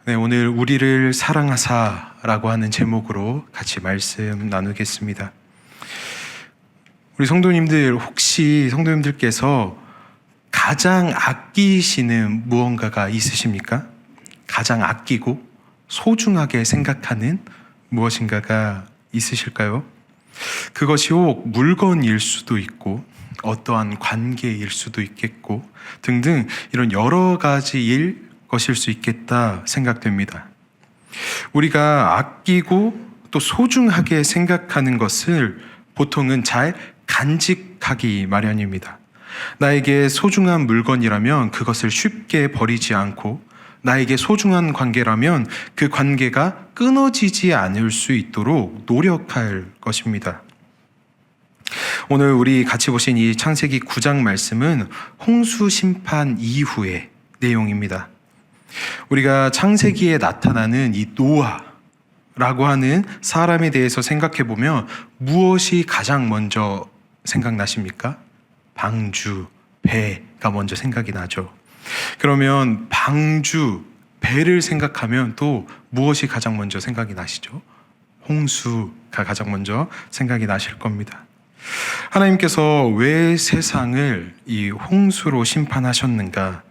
네, 오늘 우리를 사랑하사라고 하는 제목으로 같이 말씀 나누겠습니다. 우리 성도님들, 혹시 성도님들께서 가장 아끼시는 무언가가 있으십니까? 가장 아끼고 소중하게 생각하는 무엇인가가 있으실까요? 그것이 혹 물건일 수도 있고 어떠한 관계일 수도 있겠고 등등 이런 여러 가지일 것일 수 있겠다 생각됩니다. 우리가 아끼고 또 소중하게 생각하는 것을 보통은 잘 간직하기 마련입니다. 나에게 소중한 물건이라면 그것을 쉽게 버리지 않고, 나에게 소중한 관계라면 그 관계가 끊어지지 않을 수 있도록 노력할 것입니다. 오늘 우리 같이 보신 이 창세기 9장 말씀은 홍수 심판 이후의 내용입니다. 우리가 창세기에 나타나는 이 노아라고 하는 사람에 대해서 생각해 보면 무엇이 가장 먼저 생각나십니까? 방주, 배가 먼저 생각이 나죠. 그러면 방주, 배를 생각하면 또 무엇이 가장 먼저 생각이 나시죠? 홍수가 가장 먼저 생각이 나실 겁니다. 하나님께서 왜 세상을 이 홍수로 심판하셨는가?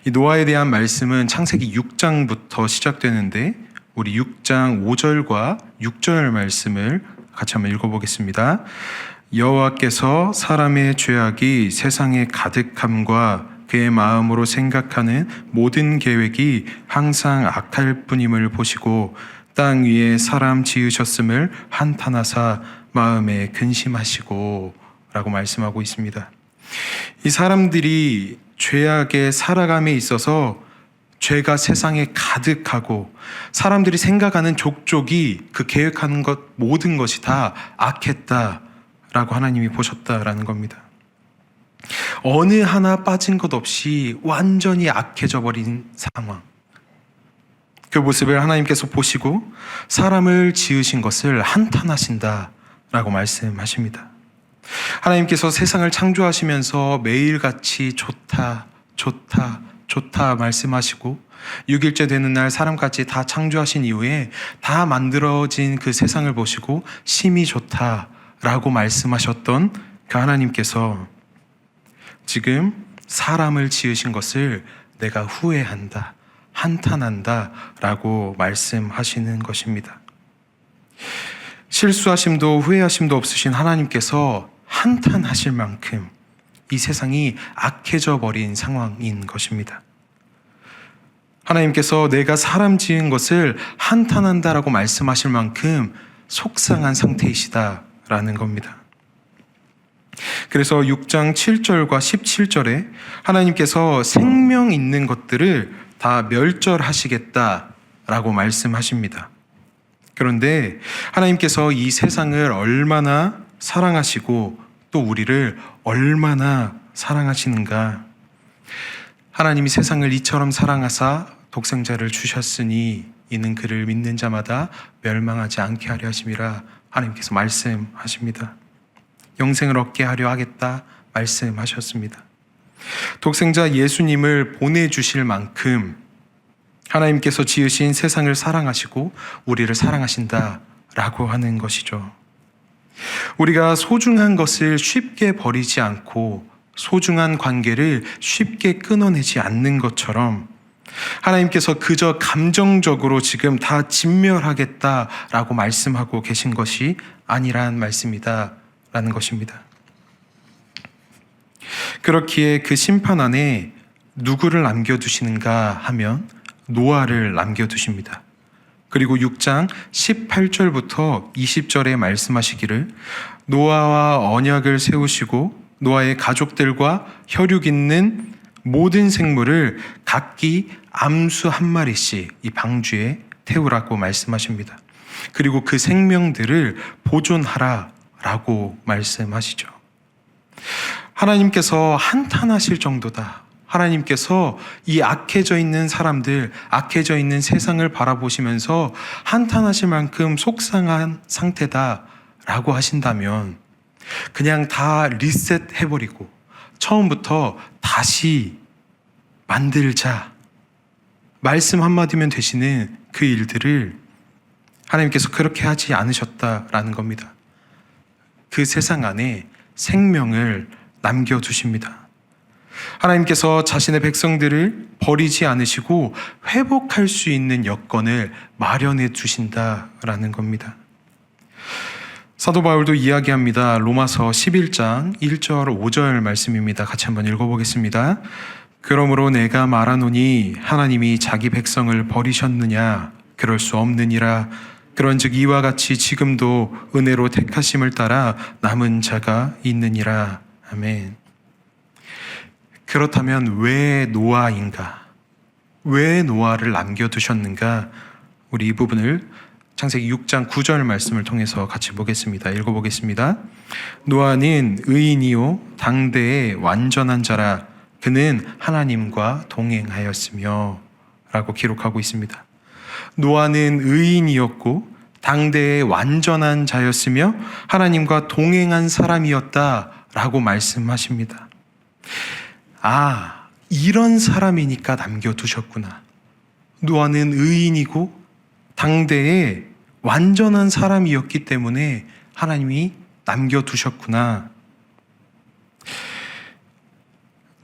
이 노아에 대한 말씀은 창세기 6장부터 시작되는데 우리 6장 5절과 6절 말씀을 같이 한번 읽어보겠습니다. 여호와께서 사람의 죄악이 세상에 가득함과 그의 마음으로 생각하는 모든 계획이 항상 악할 뿐임을 보시고 땅 위에 사람 지으셨음을 한탄하사 마음에 근심하시고 라고 말씀하고 있습니다. 이 사람들이 죄악에 살아감에 있어서 죄가 세상에 가득하고 사람들이 생각하는 족족이 그 계획하는 것 모든 것이 다 악했다라고 하나님이 보셨다라는 겁니다. 어느 하나 빠진 것 없이 완전히 악해져 버린 상황. 그 모습을 하나님께서 보시고 사람을 지으신 것을 한탄하신다라고 말씀하십니다. 하나님께서 세상을 창조하시면서 매일같이 좋다 말씀하시고 6일째 되는 날 사람같이 다 창조하신 이후에 다 만들어진 그 세상을 보시고 심히 좋다라고 말씀하셨던 그 하나님께서 지금 사람을 지으신 것을 내가 후회한다, 한탄한다 라고 말씀하시는 것입니다. 실수하심도 후회하심도 없으신 하나님께서 한탄하실 만큼 이 세상이 악해져 버린 상황인 것입니다. 하나님께서 내가 사람 지은 것을 한탄한다라고 말씀하실 만큼 속상한 상태이시다라는 겁니다. 그래서 6장 7절과 17절에 하나님께서 생명 있는 것들을 다 멸절하시겠다라고 말씀하십니다. 그런데 하나님께서 이 세상을 얼마나 사랑하시고 또 우리를 얼마나 사랑하시는가. 하나님이 세상을 이처럼 사랑하사 독생자를 주셨으니 이는 그를 믿는 자마다 멸망하지 않게 하려 하심이라 하나님께서 말씀하십니다. 영생을 얻게 하려 하겠다 말씀하셨습니다. 독생자 예수님을 보내주실 만큼 하나님께서 지으신 세상을 사랑하시고 우리를 사랑하신다라고 하는 것이죠. 우리가 소중한 것을 쉽게 버리지 않고 소중한 관계를 쉽게 끊어내지 않는 것처럼 하나님께서 그저 감정적으로 지금 다 진멸하겠다라고 말씀하고 계신 것이 아니란 말씀이다라는 것입니다. 그렇기에 그 심판 안에 누구를 남겨두시는가 하면 노아를 남겨두십니다. 그리고 6장 18절부터 20절에 말씀하시기를 노아와 언약을 세우시고 노아의 가족들과 혈육 있는 모든 생물을 각기 암수 한 마리씩 이 방주에 태우라고 말씀하십니다. 그리고 그 생명들을 보존하라라고 말씀하시죠. 하나님께서 한탄하실 정도다. 하나님께서 이 악해져 있는 사람들, 악해져 있는 세상을 바라보시면서 한탄하실 만큼 속상한 상태다라고 하신다면 그냥 다 리셋해버리고 처음부터 다시 만들자 말씀 한마디면 되시는 그 일들을 하나님께서 그렇게 하지 않으셨다라는 겁니다. 그 세상 안에 생명을 남겨두십니다. 하나님께서 자신의 백성들을 버리지 않으시고 회복할 수 있는 여건을 마련해 두신다라는 겁니다. 사도 바울도 이야기합니다. 로마서 11장 1절 5절 말씀입니다. 같이 한번 읽어보겠습니다. 그러므로 내가 말하노니 하나님이 자기 백성을 버리셨느냐? 그럴 수 없느니라. 그런즉 이와 같이 지금도 은혜로 택하심을 따라 남은 자가 있느니라. 아멘. 그렇다면 왜 노아인가? 왜 노아를 남겨두셨는가? 우리 이 부분을 창세기 6장 9절 말씀을 통해서 같이 보겠습니다. 읽어보겠습니다. 노아는 의인이요 당대의 완전한 자라. 그는 하나님과 동행하였으며 라고 기록하고 있습니다. 노아는 의인이었고 당대의 완전한 자였으며 하나님과 동행한 사람이었다라고 말씀하십니다. 아, 이런 사람이니까 남겨두셨구나. 노아는 의인이고 당대의 완전한 사람이었기 때문에 하나님이 남겨두셨구나.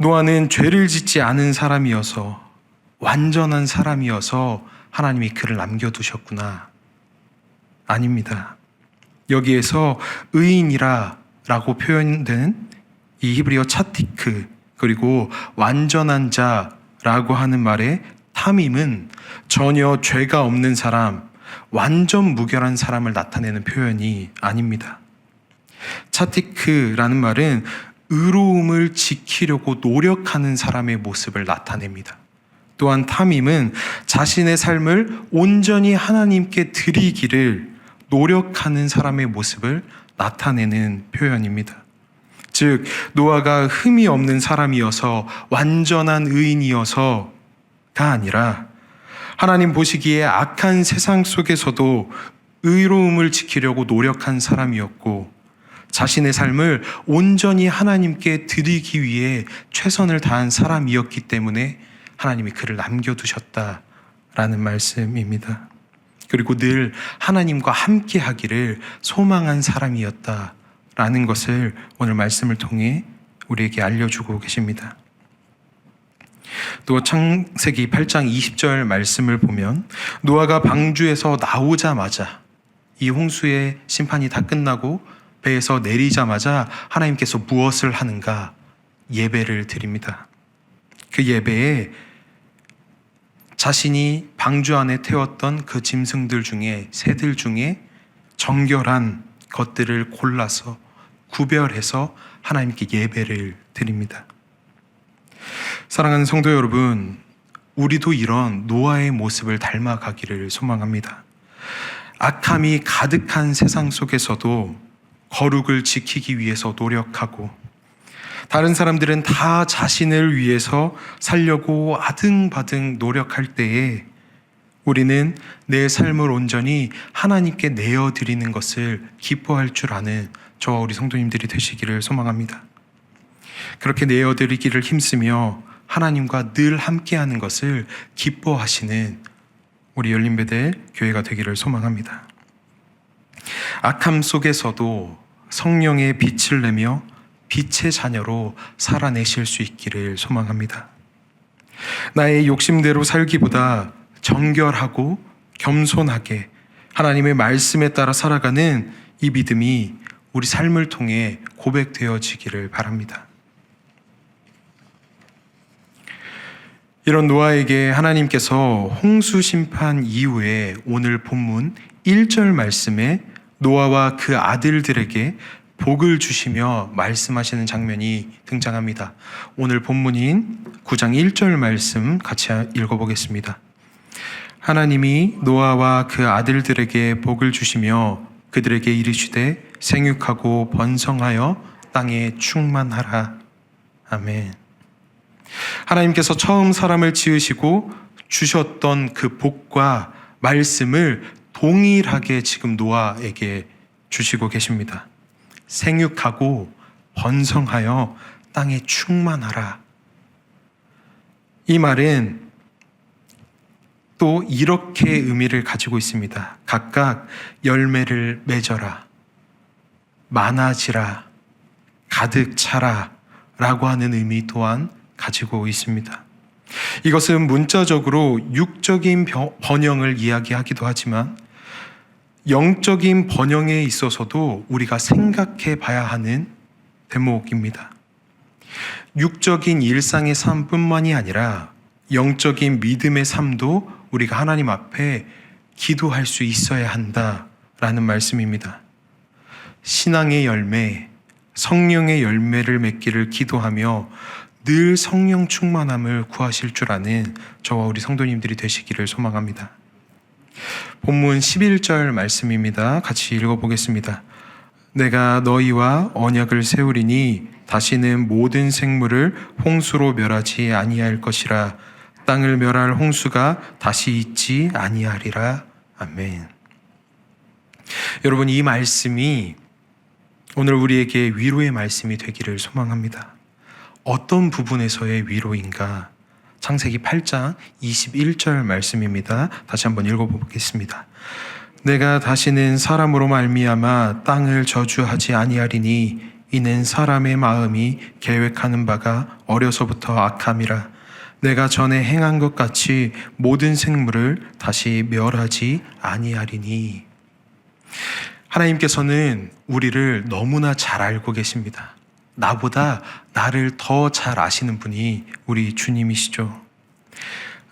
노아는 죄를 짓지 않은 사람이어서 완전한 사람이어서 하나님이 그를 남겨두셨구나. 아닙니다. 여기에서 의인이라 라고 표현된 이 히브리어 차티크 그리고 완전한 자라고 하는 말의 탐임은 전혀 죄가 없는 사람, 완전 무결한 사람을 나타내는 표현이 아닙니다. 차티크라는 말은 의로움을 지키려고 노력하는 사람의 모습을 나타냅니다. 또한 탐임은 자신의 삶을 온전히 하나님께 드리기를 노력하는 사람의 모습을 나타내는 표현입니다. 즉 노아가 흠이 없는 사람이어서 완전한 의인이어서가 아니라 하나님 보시기에 악한 세상 속에서도 의로움을 지키려고 노력한 사람이었고 자신의 삶을 온전히 하나님께 드리기 위해 최선을 다한 사람이었기 때문에 하나님이 그를 남겨두셨다라는 말씀입니다. 그리고 늘 하나님과 함께 하기를 소망한 사람이었다라는 것을 오늘 말씀을 통해 우리에게 알려주고 계십니다. 또 창세기 8장 20절 말씀을 보면 노아가 방주에서 나오자마자 이 홍수의 심판이 다 끝나고 배에서 내리자마자 하나님께서 무엇을 하는가? 예배를 드립니다. 그 예배에 자신이 방주 안에 태웠던 그 짐승들 중에 새들 중에 정결한 것들을 골라서 구별해서 하나님께 예배를 드립니다. 사랑하는 성도 여러분, 우리도 이런 노아의 모습을 닮아가기를 소망합니다. 악함이 가득한 세상 속에서도 거룩을 지키기 위해서 노력하고 다른 사람들은 다 자신을 위해서 살려고 아등바등 노력할 때에 우리는 내 삶을 온전히 하나님께 내어드리는 것을 기뻐할 줄 아는 저와 우리 성도님들이 되시기를 소망합니다. 그렇게 내어드리기를 힘쓰며 하나님과 늘 함께하는 것을 기뻐하시는 우리 열린베델 교회가 되기를 소망합니다. 악함 속에서도 성령의 빛을 내며 빛의 자녀로 살아내실 수 있기를 소망합니다. 나의 욕심대로 살기보다 정결하고 겸손하게 하나님의 말씀에 따라 살아가는 이 믿음이 우리 삶을 통해 고백되어지기를 바랍니다. 이런 노아에게 하나님께서 홍수 심판 이후에 오늘 본문 1절 말씀에 노아와 그 아들들에게 복을 주시며 말씀하시는 장면이 등장합니다. 오늘 본문인 9장 1절 말씀 같이 읽어보겠습니다. 하나님이 노아와 그 아들들에게 복을 주시며 그들에게 이르시되 생육하고 번성하여 땅에 충만하라. 아멘. 하나님께서 처음 사람을 지으시고 주셨던 그 복과 말씀을 동일하게 지금 노아에게 주시고 계십니다. 생육하고 번성하여 땅에 충만하라. 이 말은 또 이렇게 의미를 가지고 있습니다. 각각 열매를 맺어라, 많아지라, 가득 차라 라고 하는 의미 또한 가지고 있습니다. 이것은 문자적으로 육적인 번영을 이야기하기도 하지만 영적인 번영에 있어서도 우리가 생각해 봐야 하는 대목입니다. 육적인 일상의 삶뿐만이 아니라 영적인 믿음의 삶도 우리가 하나님 앞에 기도할 수 있어야 한다라는 말씀입니다. 신앙의 열매, 성령의 열매를 맺기를 기도하며 늘 성령 충만함을 구하실 줄 아는 저와 우리 성도님들이 되시기를 소망합니다. 본문 11절 말씀입니다. 같이 읽어보겠습니다. 내가 너희와 언약을 세우리니 다시는 모든 생물을 홍수로 멸하지 아니할 것이라. 땅을 멸할 홍수가 다시 있지 아니하리라. 아멘. 여러분, 이 말씀이 오늘 우리에게 위로의 말씀이 되기를 소망합니다. 어떤 부분에서의 위로인가? 창세기 8장 21절 말씀입니다. 다시 한번 읽어보겠습니다. 내가 다시는 사람으로 말미암아 땅을 저주하지 아니하리니 이는 사람의 마음이 계획하는 바가 어려서부터 악함이라. 내가 전에 행한 것 같이 모든 생물을 다시 멸하지 아니하리니. 하나님께서는 우리를 너무나 잘 알고 계십니다. 나보다 나를 더 잘 아시는 분이 우리 주님이시죠.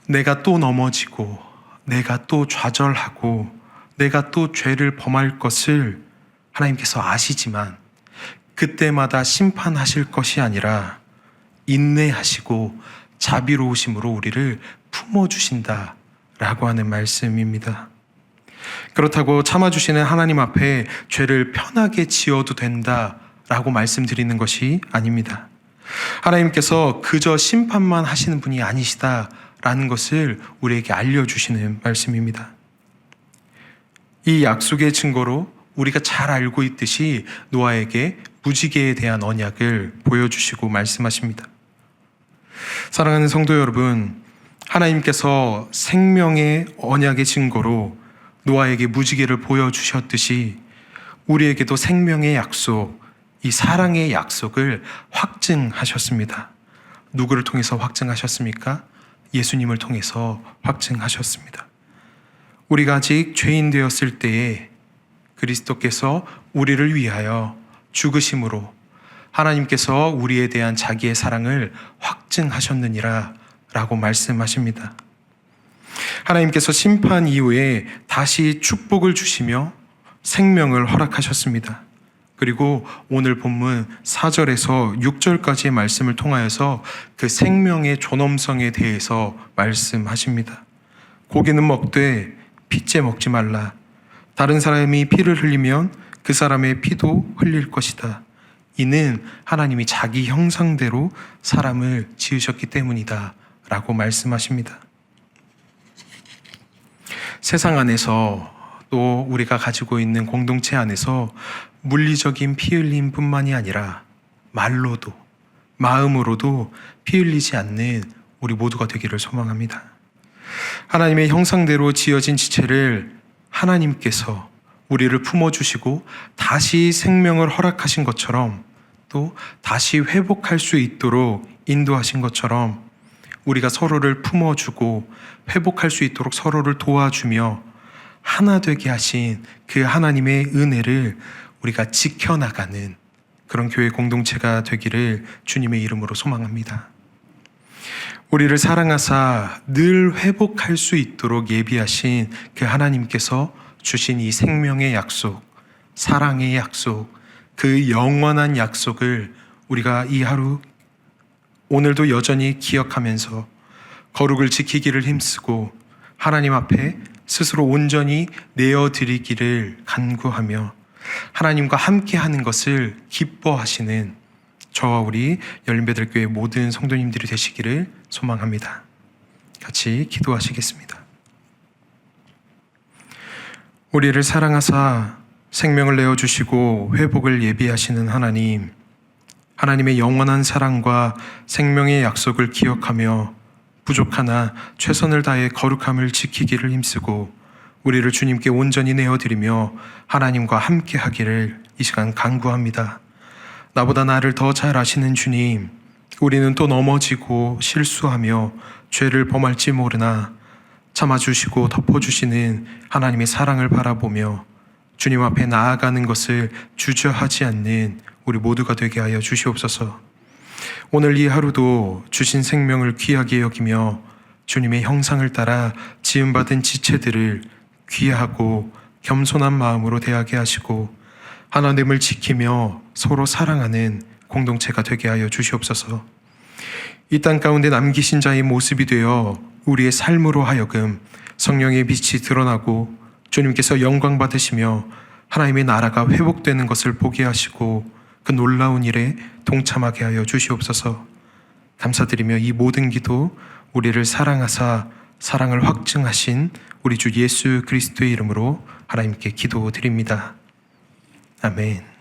내가 또 넘어지고 내가 또 좌절하고 내가 또 죄를 범할 것을 하나님께서 아시지만 그때마다 심판하실 것이 아니라 인내하시고 자비로우심으로 우리를 품어주신다라고 하는 말씀입니다. 그렇다고 참아주시는 하나님 앞에 죄를 편하게 지어도 된다라고 말씀드리는 것이 아닙니다. 하나님께서 그저 심판만 하시는 분이 아니시다라는 것을 우리에게 알려주시는 말씀입니다. 이 약속의 증거로 우리가 잘 알고 있듯이 노아에게 무지개에 대한 언약을 보여주시고 말씀하십니다. 사랑하는 성도 여러분, 하나님께서 생명의 언약의 증거로 노아에게 무지개를 보여주셨듯이 우리에게도 생명의 약속, 이 사랑의 약속을 확증하셨습니다. 누구를 통해서 확증하셨습니까? 예수님을 통해서 확증하셨습니다. 우리가 아직 죄인 되었을 때에 그리스도께서 우리를 위하여 죽으심으로 하나님께서 우리에 대한 자기의 사랑을 확증하셨느니라 라고 말씀하십니다. 하나님께서 심판 이후에 다시 축복을 주시며 생명을 허락하셨습니다. 그리고 오늘 본문 4절에서 6절까지의 말씀을 통하여서 그 생명의 존엄성에 대해서 말씀하십니다. 고기는 먹되 피째 먹지 말라. 다른 사람이 피를 흘리면 그 사람의 피도 흘릴 것이다. 이는 하나님이 자기 형상대로 사람을 지으셨기 때문이다 라고 말씀하십니다. 세상 안에서 또 우리가 가지고 있는 공동체 안에서 물리적인 피 흘림뿐만이 아니라 말로도 마음으로도 피 흘리지 않는 우리 모두가 되기를 소망합니다. 하나님의 형상대로 지어진 지체를 하나님께서 우리를 품어주시고 다시 생명을 허락하신 것처럼 또 다시 회복할 수 있도록 인도하신 것처럼 우리가 서로를 품어주고 회복할 수 있도록 서로를 도와주며 하나 되게 하신 그 하나님의 은혜를 우리가 지켜나가는 그런 교회 공동체가 되기를 주님의 이름으로 소망합니다. 우리를 사랑하사 늘 회복할 수 있도록 예비하신 그 하나님께서 주신 이 생명의 약속, 사랑의 약속, 그 영원한 약속을 우리가 이 하루 오늘도 여전히 기억하면서 거룩을 지키기를 힘쓰고 하나님 앞에 스스로 온전히 내어드리기를 간구하며 하나님과 함께하는 것을 기뻐하시는 저와 우리 열린배들교회 모든 성도님들이 되시기를 소망합니다. 같이 기도하시겠습니다. 우리를 사랑하사 생명을 내어주시고 회복을 예비하시는 하나님, 하나님의 영원한 사랑과 생명의 약속을 기억하며 부족하나 최선을 다해 거룩함을 지키기를 힘쓰고 우리를 주님께 온전히 내어드리며 하나님과 함께 하기를 이 시간 간구합니다. 나보다 나를 더 잘 아시는 주님, 우리는 또 넘어지고 실수하며 죄를 범할지 모르나 참아주시고 덮어주시는 하나님의 사랑을 바라보며 주님 앞에 나아가는 것을 주저하지 않는 우리 모두가 되게 하여 주시옵소서. 오늘 이 하루도 주신 생명을 귀하게 여기며 주님의 형상을 따라 지음받은 지체들을 귀하고 겸손한 마음으로 대하게 하시고 하나님을 지키며 서로 사랑하는 공동체가 되게 하여 주시옵소서. 이 땅 가운데 남기신 자의 모습이 되어 우리의 삶으로 하여금 성령의 빛이 드러나고 주님께서 영광 받으시며 하나님의 나라가 회복되는 것을 보게 하시고 그 놀라운 일에 동참하게 하여 주시옵소서. 감사드리며 이 모든 기도 우리를 사랑하사 사랑을 확증하신 우리 주 예수 그리스도의 이름으로 하나님께 기도드립니다. 아멘.